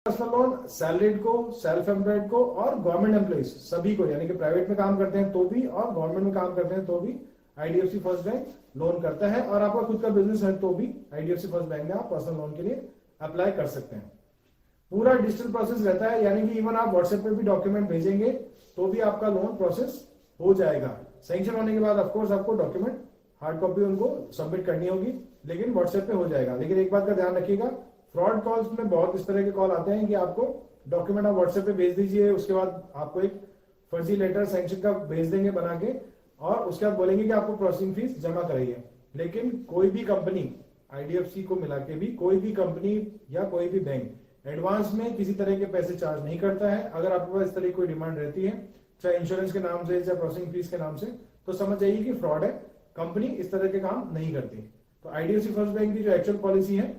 Personal loan salaried को, self employed को और गवर्नमेंट एम्प्लॉइज सभी को, यानी कि प्राइवेट में काम करते हैं तो भी और गवर्नमेंट में काम करते हैं तो भी आईडीएफसी फर्स्ट बैंक लोन करता है। और आपका खुद का बिजनेस है तो भी आईडीएफसी फर्स्ट बैंक में आप पर्सनल लोन के लिए अप्लाई कर सकते हैं। पूरा डिजिटल प्रोसेस रहता है, यानी कि इवन आप व्हाट्सएप पे भी डॉक्यूमेंट भेजेंगे तो भी आपका लोन प्रोसेस हो जाएगा। सैंक्शन होने के बाद ऑफकोर्स आपको डॉक्यूमेंट हार्ड कॉपी उनको सबमिट करनी होगी, लेकिन व्हाट्सएप पे हो जाएगा। लेकिन एक बात का ध्यान रखिएगा, फ्रॉड कॉल्स में बहुत इस तरह के कॉल आते हैं कि आपको डॉक्यूमेंट आप व्हाट्सएप पे भेज दीजिए, उसके बाद आपको एक फर्जी लेटर सैंक्शन का भेज देंगे बना के और उसके बाद बोलेंगे कि आपको प्रोसेसिंग फीस जमा कराइए। लेकिन कोई भी कंपनी आईडीएफसी को मिला के भी कोई भी कंपनी या कोई भी बैंक एडवांस में किसी तरह के पैसे चार्ज नहीं करता है। अगर आपके पास इस तरह की कोई डिमांड रहती है, चाहे इंश्योरेंस के नाम से, चाहे प्रोसेसिंग फीस के नाम से, तो समझ जाइए कि फ्रॉड है, कंपनी इस तरह के काम नहीं करती। तो आईडीएफसी फर्स्ट बैंक की जो एक्चुअल पॉलिसी है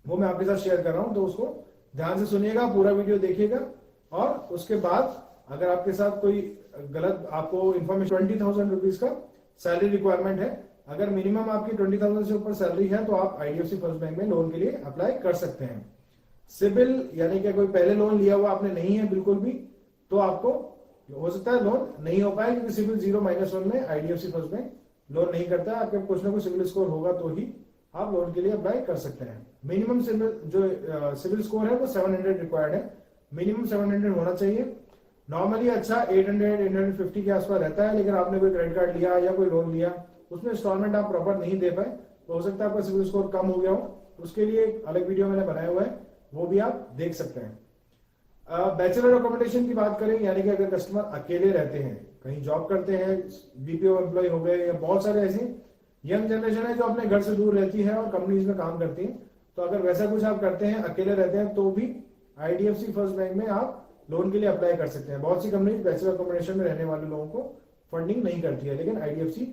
वो मैं आपके साथ शेयर कर रहा हूं, तो उसको ध्यान से सुनिएगा, पूरा वीडियो देखिएगा। और उसके बाद अगर आपके साथ कोई गलत आपको इन्फॉर्मेशन, 20,000 रुपीज का सैलरी रिक्वायरमेंट है, अगर मिनिमम आपकी 20,000 से ऊपर सैलरी है तो आप आईडीएफसी फर्स्ट बैंक में लोन के लिए अप्लाई कर सकते हैं। सिबिल यानी कि कोई पहले लोन लिया हुआ आपने नहीं है बिल्कुल भी, तो आपको हो सकता है लोन नहीं हो पाए, क्योंकि सिबिल 0-1 में आईडीएफसी फर्स्ट बैंक लोन नहीं करता है। आपके कुछ ना कुछ सिबिल स्कोर होगा तो ही आप लोन के लिए अप्लाई कर सकते हैं। मिनिमम सिबिल स्कोर है वो 700 रिक्वायर्ड है, मिनिमम 700 होना चाहिए। नॉर्मली अच्छा 800-850 के आसपास रहता है, लेकिन आपने कोई क्रेडिट कार्ड लिया या कोई लोन लिया, उसमें इंस्टॉलमेंट आप प्रॉपर नहीं दे पाए, तो हो सकता है आपका सिबिल स्कोर कम हो गया हो। उसके लिए एक अलग वीडियो मैंने बनाया हुआ है, वो भी आप देख सकते हैं। बैचलर अकोमोडेशन की बात करें, यानी कि अगर कस्टमर अकेले रहते हैं, कहीं जॉब करते हैं, बीपीओ एम्प्लॉय हो गए, या बहुत सारे ऐसे यंग जनरेशन है जो अपने घर से दूर रहती है और कंपनीज में काम करती है, तो अगर वैसा कुछ आप करते हैं, अकेले रहते हैं, तो भी आईडीएफसी फर्स्ट बैंक में आप लोन के लिए अप्लाई कर सकते हैं। बहुत सी कंपनीज बैचलर अकोमोडेशन में रहने वाले लोगों को फंडिंग नहीं करती है, लेकिन आईडीएफसी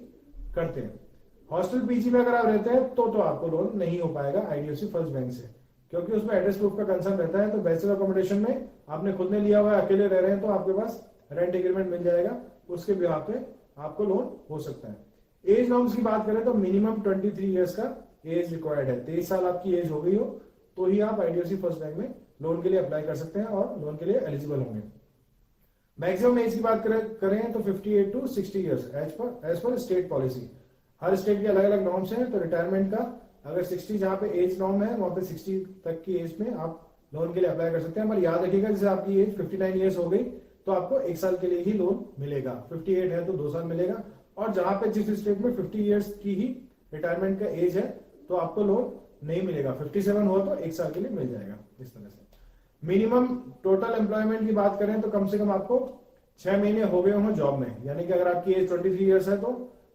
करते हैं। हॉस्टल पीजी में अगर आप रहते हैं तो आपको लोन नहीं हो पाएगा आईडीएफसी फर्स्ट बैंक से, क्योंकि उसमें एड्रेस प्रूफ का कंसर्न रहता है। तो बैचलर अकोमोडेशन में आपने खुद ने लिया हुआ है, अकेले रह रहे हैं, तो आपके पास रेंट एग्रीमेंट मिल जाएगा, उसके बिहाफ पे आपको लोन हो सकता है। एज नॉर्म्स की बात करें तो मिनिमम 23 ईयर्स का एज रिक्वायर्ड है। 23 साल आपकी एज हो गई हो तो ही आप आईडीएफसी फर्स्ट बैंक में लोन के लिए अप्लाई कर सकते हैं और लोन के लिए एलिजिबल होंगे। मैक्सिमम एज की बात करें तो 58 to 60 ईयर्स एज पर स्टेट पॉलिसी। हर स्टेट के अलग अलग नॉर्म्स हैं, तो रिटायरमेंट का अगर 60 जहां पे एज नॉर्म है, वहां पे 60 तक की एज में आप लोन के लिए अप्लाई कर सकते हैं। पर याद रखिएगा, जैसे आपकी एज 59 ईयर्स हो गई तो आपको 1 साल के लिए ही लोन मिलेगा, 58 है तो 2 साल मिलेगा। और जहां पे जिस स्टेट में 50 ईयर्स की ही रिटायरमेंट का एज है तो आपको लोन नहीं मिलेगा, 57 हो तो 1 साल के लिए मिल जाएगा। इस तरह से मिनिमम टोटल एम्प्लॉयमेंट की बात करें तो कम से कम आपको 6 महीने हो गए हो जॉब में, यानी कि अगर आपकी एज 23 ईयर्स है तो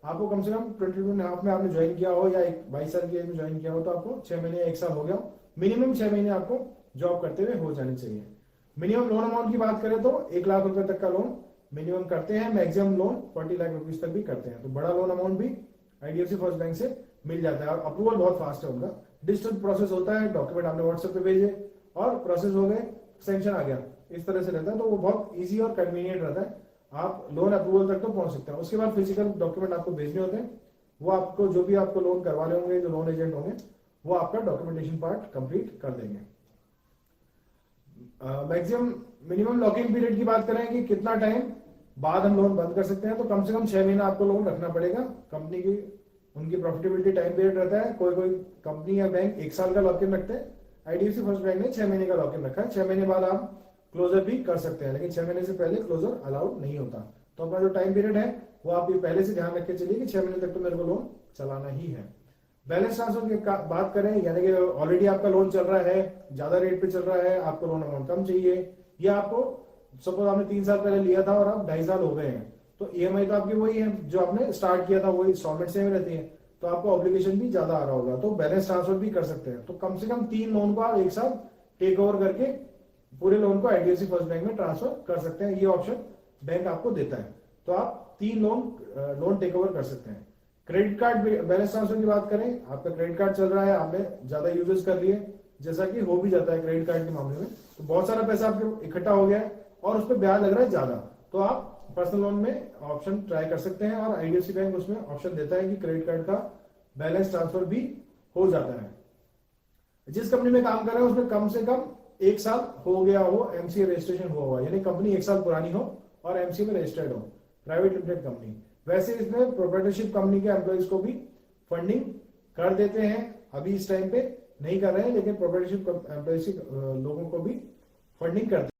आपको कम से कम 22.5 में आपने ज्वाइन किया हो, या 22 साल की एज में ज्वाइन किया हो, तो आपको 6 महीने या 1 साल हो गया हो, मिनिमम 6 महीने आपको जॉब करते हुए हो जानी चाहिए। मिनिमम लोन अमाउंट की बात करें तो 1 लाख रुपए तक का लोन मिनिमम करते हैं, मैक्सिमम लोन 40 लाख रुपीज तक भी करते हैं। तो बड़ा लोन अमाउंट भी आईडीएफसी फर्स्ट बैंक से मिल जाता है और अप्रूवल बहुत फास्ट है उनका। डिजिटल प्रोसेस होता है, डॉक्यूमेंट आपने व्हाट्सएप पे भेजे और प्रोसेस हो गए, सैंक्शन आ गया, इस तरह से रहता है। तो वो बहुत ईजी और कन्वीनियंट रहता है, आप लोन अप्रूवल तक तो पहुंच सकते हैं। उसके बाद फिजिकल डॉक्यूमेंट आपको भेजने होते हैं, वो आपको जो भी आपको लोन करवाने होंगे, जो लोन एजेंट होंगे, वो आपका डॉक्यूमेंटेशन पार्ट कंप्लीट कर देंगे। मैक्सिमम मिनिमम लॉकिंग पीरियड की बात करें कि कितना टाइम बाद हम लोन बंद कर सकते हैं, तो कम से कम 6 महीना आपको लोन रखना पड़ेगा। कंपनी की उनकी प्रॉफिटेबिलिटी टाइम पीरियड रहता है, कोई कोई कंपनी या बैंक 1 साल का लॉक इन रखते हैं, आईडीएफसी फर्स्ट बैंक ने 6 महीने का लॉक इन रखा है। 6 महीने बाद आप क्लोजर भी कर सकते हैं, लेकिन 6 महीने से पहले क्लोजर अलाउड नहीं होता। तो अपना जो टाइम पीरियड है वो आप ये पहले से ध्यान रख के चलिए कि 6 महीने तक तो मेरे को लोन चलाना ही है। बैलेंस ट्रांसफर की बात करें, यानी कि ऑलरेडी आपका लोन चल रहा है, ज्यादा रेट पे चल रहा है, आपको लोन अमाउंट कम चाहिए, या आपको सपोज आपने 3 साल पहले लिया था और आप 2.5 साल हो गए हैं, तो ईएमआई तो आपकी वही है जो आपने स्टार्ट किया था, वही इंस्टॉलमेंट सेम रहती है, तो आपको ऑब्लिगेशन भी ज्यादा आ रहा होगा, तो बैलेंस ट्रांसफर भी कर सकते हैं। तो कम से कम 3 लोन को आप एक साथ टेक ओवर करके पूरे लोन को आईडीएफसी फर्स्ट बैंक में ट्रांसफर कर सकते हैं, ये ऑप्शन बैंक आपको देता है। तो आप 3 लोन टेक ओवर कर सकते हैं। क्रेडिट कार्ड बैलेंस ट्रांसफर की बात करें, आपका क्रेडिट कार्ड चल रहा है, आपने ज्यादा यूजेस कर लिए, जैसा कि हो भी जाता है क्रेडिट कार्ड के मामले में, तो बहुत सारा पैसा आपके इकट्ठा हो गया है और उस पर ब्याज लग रहा है ज्यादा, तो आप पर्सनल लोन में ऑप्शन ट्राई कर सकते हैं और आईडीएफसी बैंक उसमें ऑप्शन देता है कि क्रेडिट कार्ड का बैलेंस ट्रांसफर भी हो जाता है। जिस कंपनी में काम कर रहे हैं उसमें कम से कम 1 साल हो गया हो एमसीए रजिस्ट्रेशन हुआ हुआ, यानी कंपनी 1 साल पुरानी हो और एमसीए में रजिस्टर्ड हो, प्राइवेट लिमिटेड कंपनी। वैसे इसमें प्रोप्राइटरशिप कंपनी के एम्प्लॉइज को भी फंडिंग कर देते हैं, अभी इस टाइम पे नहीं कर रहे हैं, लेकिन प्रोप्राइटरशिप एम्प्लॉइज लोगों को भी फंडिंग करते हैं।